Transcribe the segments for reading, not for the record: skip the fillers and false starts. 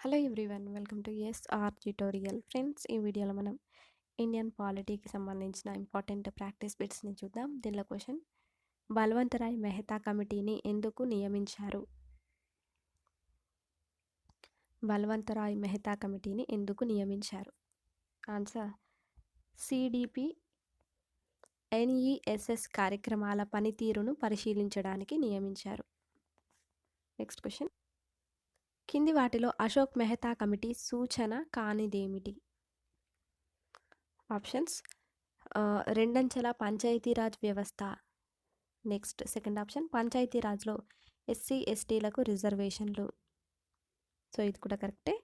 Hello everyone, welcome to SR tutorial. Friends, ఈ వీడియోలో మనం ఇండియన్ పాలిటీకి సంబంధించిన ఇంపార్టెంట్ ప్రాక్టీస్ బిట్స్ని చూద్దాం. దీనిలో క్వశ్చన్: బల్వంతరాయ్ మెహతా కమిటీని ఎందుకు నియమించారు? బల్వంతరాయ్ మెహతా కమిటీని ఎందుకు నియమించారు? ఆన్సర్: సిడిపి ఎన్ఈఎస్ఎస్ కార్యక్రమాల పనితీరును పరిశీలించడానికి నియమించారు. నెక్స్ట్ క్వశ్చన్: కింది వాటిలో అశోక్ మెహతా కమిటీ సూచన కానిదేమిటి? ఆప్షన్స్: రెండంచెల పంచాయతీరాజ్ వ్యవస్థ. నెక్స్ట్ సెకండ్ ఆప్షన్: పంచాయతీరాజ్లో ఎస్సీ ఎస్టీలకు రిజర్వేషన్లు. సో ఇది కూడా కరెక్టే.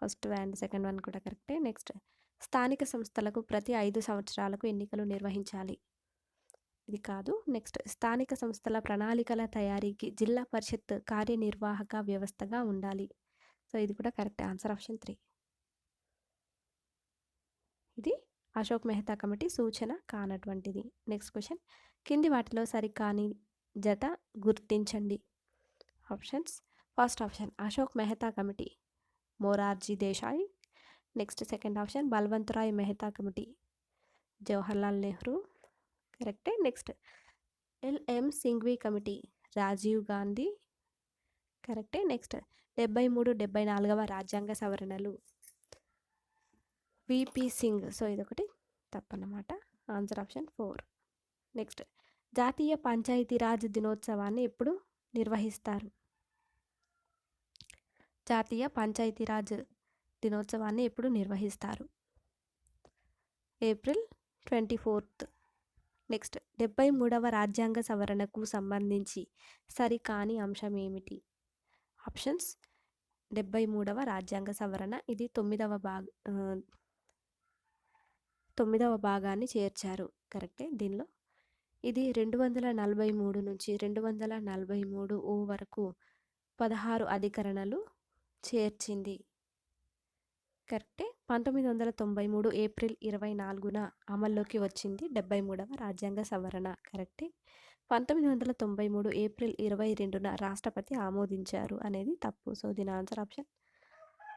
ఫస్ట్ అండ్ సెకండ్ వన్ కూడా కరెక్టే. నెక్స్ట్: స్థానిక సంస్థలకు ప్రతి 5 సంవత్సరాలకు ఎన్నికలు నిర్వహించాలి. ఇది కాదు. నెక్స్ట్: స్థానిక సంస్థల ప్రణాళికల తయారీకి జిల్లా పరిషత్ కార్యనిర్వాహక వ్యవస్థగా ఉండాలి. సో ఇది కూడా కరెక్ట్. Answer option 3. ఇది అశోక్ మెహతా కమిటీ సూచన కానటువంటిది. నెక్స్ట్ క్వశ్చన్: కింది వాటిలో సరికాని జత గుర్తించండి. Options: first option Ashok Mehta committee Morarji Desai. Next second option Balwantrai Mehta committee Jawaharlal Nehru. కరెక్టే. Next L M Singhvi committee Rajiv Gandhi. కరెక్టే. నెక్స్ట్ 73-74వ రాజ్యాంగ సవరణలు విపి సింగ్. సో ఇదొకటి తప్పన్నమాట. Answer option 4. నెక్స్ట్: జాతీయ పంచాయతీరాజ్ దినోత్సవాన్ని ఎప్పుడు నిర్వహిస్తారు? జాతీయ పంచాయతీరాజ్ దినోత్సవాన్ని ఎప్పుడు నిర్వహిస్తారు? ఏప్రిల్ 24. నెక్స్ట్: 73వ రాజ్యాంగ సవరణకు సంబంధించి సరికాని అంశం ఏమిటి? ఆప్షన్స్: 73వ రాజ్యాంగ సవరణ ఇది 9వ భాగాన్ని చేర్చారు. కరెక్టే. దీనిలో ఇది 243 నుంచి 243 వరకు 16 అధికరణలు చేర్చింది. కరెక్టే. 1993 ఏప్రిల్ 24న అమల్లోకి వచ్చింది 73వ రాజ్యాంగ సవరణ. కరెక్టే. 1993 ఏప్రిల్ 22న రాష్ట్రపతి ఆమోదించారు అనేది తప్పు. సో దీని ఆన్సర్ ఆప్షన్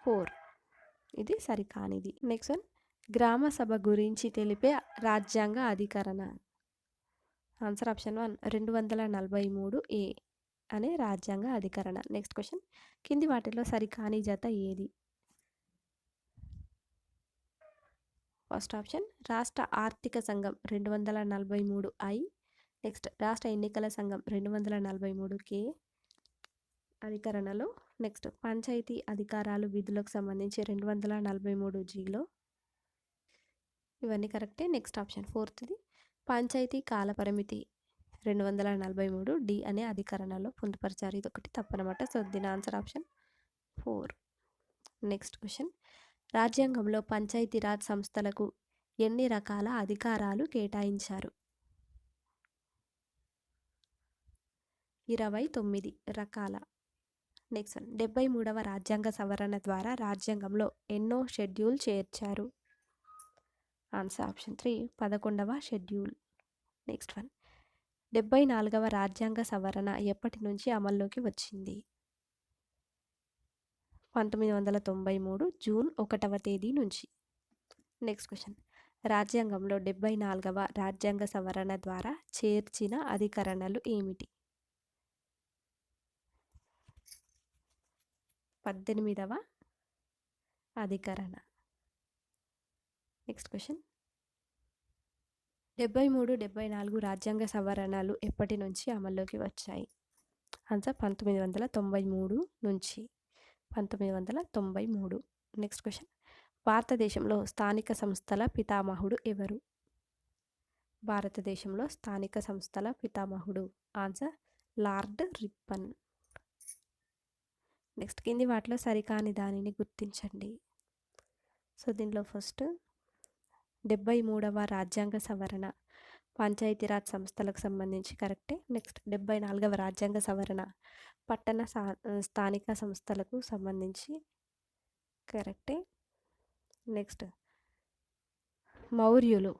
4. ఇది సరికానిది. నెక్స్ట్ వన్: గ్రామ సభ గురించి తెలిపే రాజ్యాంగ అధికరణ. ఆన్సర్ ఆప్షన్ 1 243A అనే రాజ్యాంగ అధికరణ. నెక్స్ట్ క్వశ్చన్: కింది వాటిలో సరికాని జత ఏది? ఫస్ట్ ఆప్షన్ రాష్ట్ర ఆర్థిక సంఘం 243I. నెక్స్ట్ రాష్ట్ర ఎన్నికల సంఘం 243K అధికరణలో. నెక్స్ట్ పంచాయతీ అధికారాలు విధులకు సంబంధించి 243Gలో. ఇవన్నీ కరెక్టే. నెక్స్ట్ ఆప్షన్ 4ది పంచాయతీ కాలపరిమితి 243D అనే అధికరణలో పొందుపరిచారు. ఇది ఒకటి తప్పనమాట. సో దీని ఆన్సర్ ఆప్షన్ 4. నెక్స్ట్ క్వశ్చన్: రాజ్యాంగంలో పంచాయతీరాజ్ సంస్థలకు ఎన్ని రకాల అధికారాలు కేటాయించారు? 29 రకాల. నెక్స్ట్ 73వ రాజ్యాంగ సవరణ ద్వారా రాజ్యాంగంలో ఎన్నో షెడ్యూల్ చేర్చారు? ఆన్సర్ ఆప్షన్ 3 11వ షెడ్యూల్. నెక్స్ట్ వన్: 74వ రాజ్యాంగ సవరణ ఎప్పటి నుంచి అమల్లోకి వచ్చింది? 1993 జూన్ 1వ తేదీ నుంచి. నెక్స్ట్ క్వశ్చన్: రాజ్యాంగంలో 74వ రాజ్యాంగ సవరణ ద్వారా చేర్చిన అధికరణలు ఏమిటి? 18వ అధికరణ. నెక్స్ట్ క్వశ్చన్: 73, 74 రాజ్యాంగ సవరణలు ఎప్పటి నుంచి అమల్లోకి వచ్చాయి? ఆన్సర్ 1993 నుంచి. 1993. నెక్స్ట్ క్వశ్చన్: భారతదేశంలో స్థానిక సంస్థల పితామహుడు ఎవరు? భారతదేశంలో స్థానిక సంస్థల పితామహుడు ఆన్సర్ లార్డ్ రిప్పన్. నెక్స్ట్: కింది వాటిలో సరికాని దానిని గుర్తించండి. సో దీనిలో ఫస్ట్ 73వ రాజ్యాంగ సవరణ పంచాయతీరాజ్ సంస్థలకు సంబంధించి కరెక్టే. నెక్స్ట్ 74వ రాజ్యాంగ సవరణ పట్టణ స్థానిక సంస్థలకు సంబంధించి కరెక్టే. నెక్స్ట్ మౌర్యులు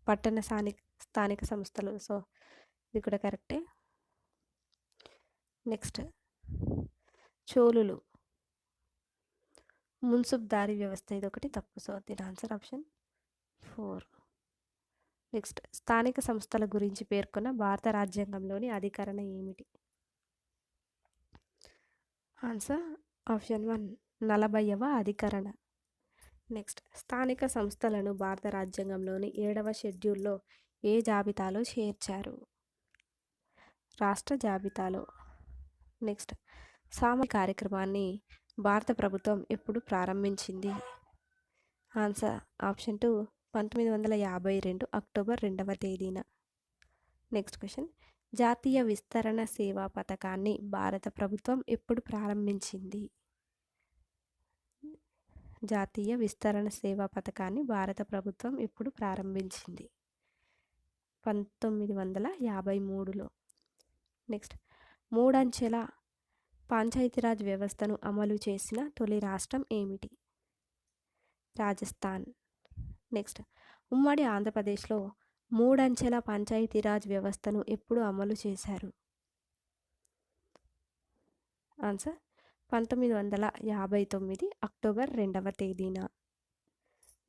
పట్టణ స్థానిక సంస్థలు. సో ఇది కూడా కరెక్టే. నెక్స్ట్ చోళులు మున్సిబ్దారీ వ్యవస్థ, ఇదొకటి తప్పు. సో దీని ఆన్సర్ ఆప్షన్ 4. నెక్స్ట్, స్థానిక సంస్థల గురించి పేర్కొన్న భారత రాజ్యాంగంలోని అధికరణ ఏమిటి? ఆన్సర్ ఆప్షన్ 1, 40వ అధికరణ. నెక్స్ట్, స్థానిక సంస్థలను భారత రాజ్యాంగంలోని 7వ షెడ్యూల్లో ఏ జాబితాలో చేర్చారు? రాష్ట్ర జాబితాలో. నెక్స్ట్, సామాజిక కార్యక్రమాన్ని భారత ప్రభుత్వం ఎప్పుడు ప్రారంభించింది? ఆన్సర్ ఆప్షన్ 2, 1952 అక్టోబర్ 2వ తేదీన. నెక్స్ట్ క్వశ్చన్, జాతీయ విస్తరణ సేవా పథకాన్ని భారత ప్రభుత్వం ఎప్పుడు ప్రారంభించింది? జాతీయ విస్తరణ సేవా పథకాన్ని భారత ప్రభుత్వం ఎప్పుడు ప్రారంభించింది? 1953లో. నెక్స్ట్, మూడంచెల పంచాయతీరాజ్ వ్యవస్థను అమలు చేసిన తొలి రాష్ట్రం ఏమిటి? రాజస్థాన్. నెక్స్ట్, ఉమ్మడి ఆంధ్రప్రదేశ్లో మూడంచెల పంచాయతీరాజ్ వ్యవస్థను ఎప్పుడు అమలు చేశారు? ఆన్సర్ 1959 అక్టోబర్ 2వ తేదీన.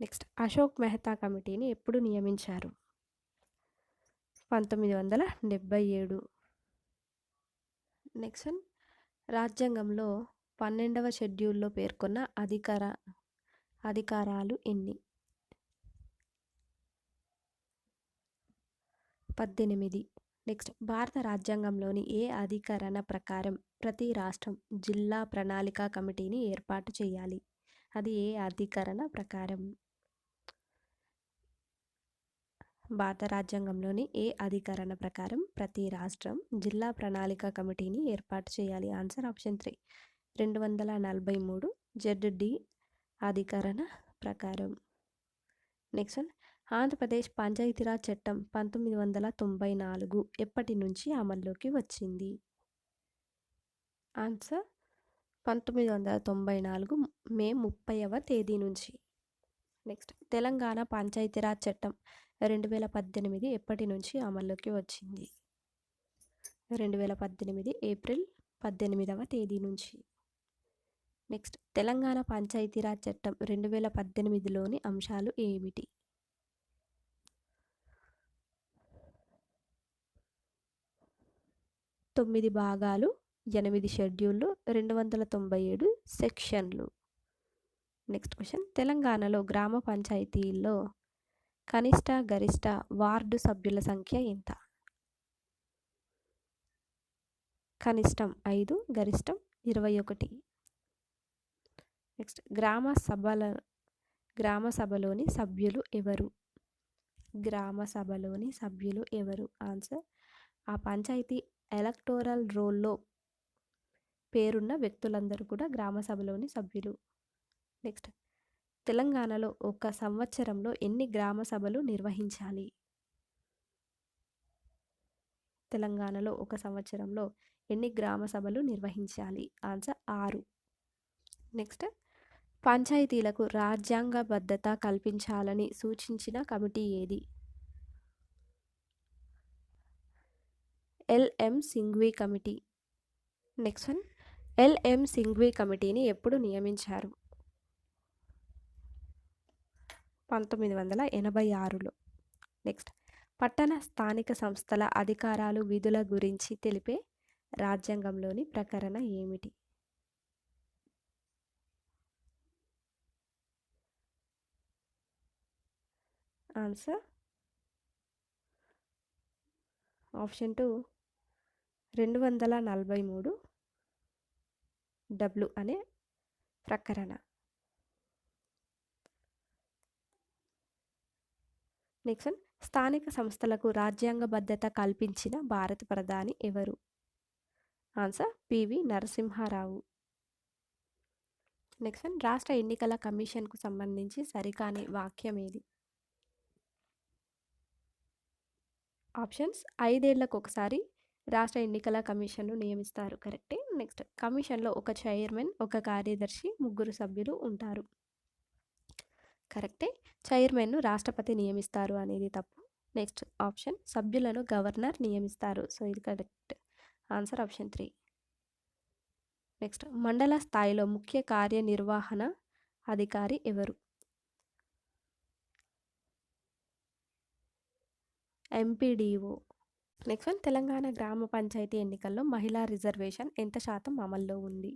నెక్స్ట్, అశోక్ మెహతా కమిటీని ఎప్పుడు నియమించారు? 1977. నెక్స్ట్, రాజ్యాంగంలో 12వ షెడ్యూల్లో పేర్కొన్న అధికారాలు ఎన్ని? 18. నెక్స్ట్, భారత రాజ్యాంగంలోని ఏ అధికరణ ప్రకారం ప్రతి రాష్ట్రం జిల్లా ప్రణాళిక కమిటీని ఏర్పాటు చేయాలి? అది ఏ అధికరణ ప్రకారం? భారత రాజ్యాంగంలోని ఏ అధికరణ ప్రకారం ప్రతి రాష్ట్రం జిల్లా ప్రణాళిక కమిటీని ఏర్పాటు చేయాలి? ఆన్సర్ ఆప్షన్ 3, 243 ZD అధికరణ ప్రకారం. నెక్స్ట్, ఆంధ్రప్రదేశ్ పంచాయతీరాజ్ చట్టం 1994 ఎప్పటి నుంచి అమల్లోకి వచ్చింది? ఆన్సర్ 1994 మే 30వ తేదీ నుంచి. నెక్స్ట్, తెలంగాణ పంచాయతీరాజ్ చట్టం 2018 ఎప్పటి నుంచి అమల్లోకి వచ్చింది? 2018 ఏప్రిల్ 18వ తేదీ నుంచి. నెక్స్ట్, తెలంగాణ పంచాయతీరాజ్ చట్టం 2018లోని అంశాలు ఏమిటి? 9 భాగాలు, 8 షెడ్యూళ్ళు, 297 సెక్షన్లు. నెక్స్ట్ క్వశ్చన్, తెలంగాణలో గ్రామ పంచాయతీల్లో కనిష్ట గరిష్ట వార్డు సభ్యుల సంఖ్య ఎంత? కనిష్టం 5, గరిష్టం 21. నెక్స్ట్, గ్రామ సభలోని సభ్యులు ఎవరు? గ్రామ సభలోని సభ్యులు ఎవరు? ఆన్సర్, ఆ పంచాయతీ ఎలక్టోరల్ రోల్లో పేరున్న వ్యక్తులందరూ కూడా గ్రామ సభలోని సభ్యులు. నెక్స్ట్, తెలంగాణలో ఒక సంవత్సరంలో ఎన్ని గ్రామ సభలు నిర్వహించాలి? తెలంగాణలో ఒక సంవత్సరంలో ఎన్ని గ్రామ సభలు నిర్వహించాలి? ఆన్సర్ 6. నెక్స్ట్, పంచాయతీలకు రాజ్యాంగబద్ధత కల్పించాలని సూచించిన కమిటీ ఏది? LM Singhvi committee. Next one, LM Singhvi కమిటీని ఎప్పుడు నియమించారు? 1986లో. నెక్స్ట్, పట్టణ స్థానిక సంస్థల అధికారాలు విధుల గురించి తెలిపే రాజ్యాంగంలోని ప్రకరణ ఏమిటి? ఆన్సర్ ఆప్షన్ 2, 243 W అనే ప్రకరణ. నెక్స్ట్, స్థానిక సంస్థలకు రాజ్యాంగబద్ధత కల్పించిన భారత ప్రధాని ఎవరు? Answer PV Narasimha Rao. నెక్స్ట్, రాష్ట్ర ఎన్నికల కమిషన్కు సంబంధించి సరికాని వాక్యం ఏది? ఆప్షన్స్, 5 ఏళ్లకు ఒకసారి రాష్ట్ర ఎన్నికల కమిషన్ను నియమిస్తారు. కరెక్టే. నెక్స్ట్, కమిషన్లో ఒక చైర్మన్, ఒక కార్యదర్శి, 3 సభ్యులు ఉంటారు. కరెక్టే. చైర్మన్ను రాష్ట్రపతి నియమిస్తారు అనేది తప్పు. నెక్స్ట్ ఆప్షన్, సభ్యులను గవర్నర్ నియమిస్తారు. సో ఇది కరెక్ట్. Answer option 3. నెక్స్ట్, మండల స్థాయిలో ముఖ్య కార్యనిర్వహణ అధికారి ఎవరు? ఎంపీడీఓ. నెక్స్ట్ వన్, తెలంగాణ గ్రామ పంచాయతీ ఎన్నికల్లో మహిళా రిజర్వేషన్ ఎంత శాతం అమల్లో ఉంది?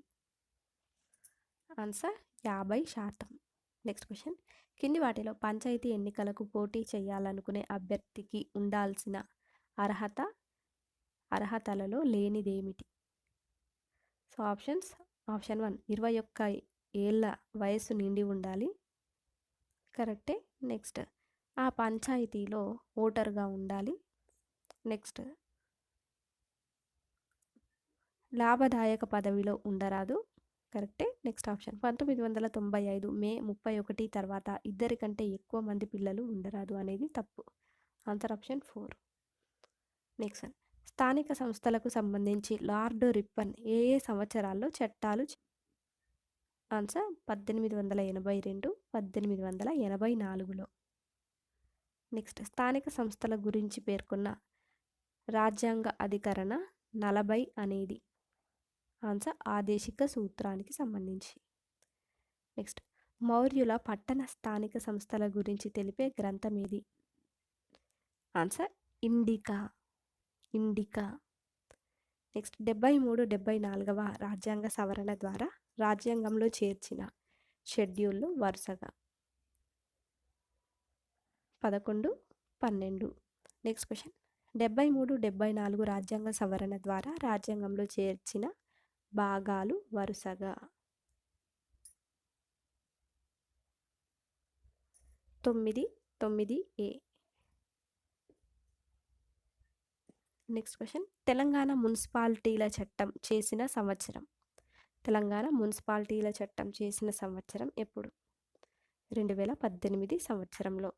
ఆన్సర్ 50%. నెక్స్ట్ క్వశ్చన్, కింది వాటిలో పంచాయతీ ఎన్నికలకు పోటీ చేయాలనుకునే అభ్యర్థికి ఉండాల్సిన అర్హతలలో లేనిదేమిటి? సో ఆప్షన్స్, ఆప్షన్ 1 21 ఏళ్ళ వయసు నిండి ఉండాలి, కరెక్టే. నెక్స్ట్, ఆ పంచాయతీలో ఓటర్గా ఉండాలి. నెక్స్ట్, లాభదాయక పదవిలో ఉండరాదు, కరెక్టే. నెక్స్ట్ ఆప్షన్, 1995 మే 31 తర్వాత ఇద్దరి కంటే ఎక్కువ మంది పిల్లలు ఉండరాదు అనేది తప్పు. Answer option 4. నెక్స్ట్, స్థానిక సంస్థలకు సంబంధించి లార్డ్ రిప్పన్ ఏ ఏ సంవత్సరాల్లో చట్టాలు ఆన్సర్ 1882, 1884లో. నెక్స్ట్, స్థానిక సంస్థల గురించి పేర్కొన్న రాజ్యాంగ అధికరణ 40 అనేది ఆన్సర్ ఆదేశిక సూత్రానికి సంబంధించి. నెక్స్ట్, మౌర్యుల పట్టణ స్థానిక సంస్థల గురించి తెలిపే గ్రంథం ఏది? Answer indica. నెక్స్ట్, 73, 74వ రాజ్యాంగ సవరణ ద్వారా రాజ్యాంగంలో చేర్చిన షెడ్యూళ్ళు వరుసగా 11, 12. నెక్స్ట్ క్వశ్చన్, 73, 74 రాజ్యాంగ సవరణ ద్వారా రాజ్యాంగంలో చేర్చిన భాగాలు వరుసగా 9, 9A. నెక్స్ట్ క్వశ్చన్, తెలంగాణ మున్సిపాలిటీల చట్టం చేసిన సంవత్సరం. తెలంగాణ మున్సిపాలిటీల చట్టం చేసిన సంవత్సరం ఎప్పుడు? 2018 సంవత్సరంలో.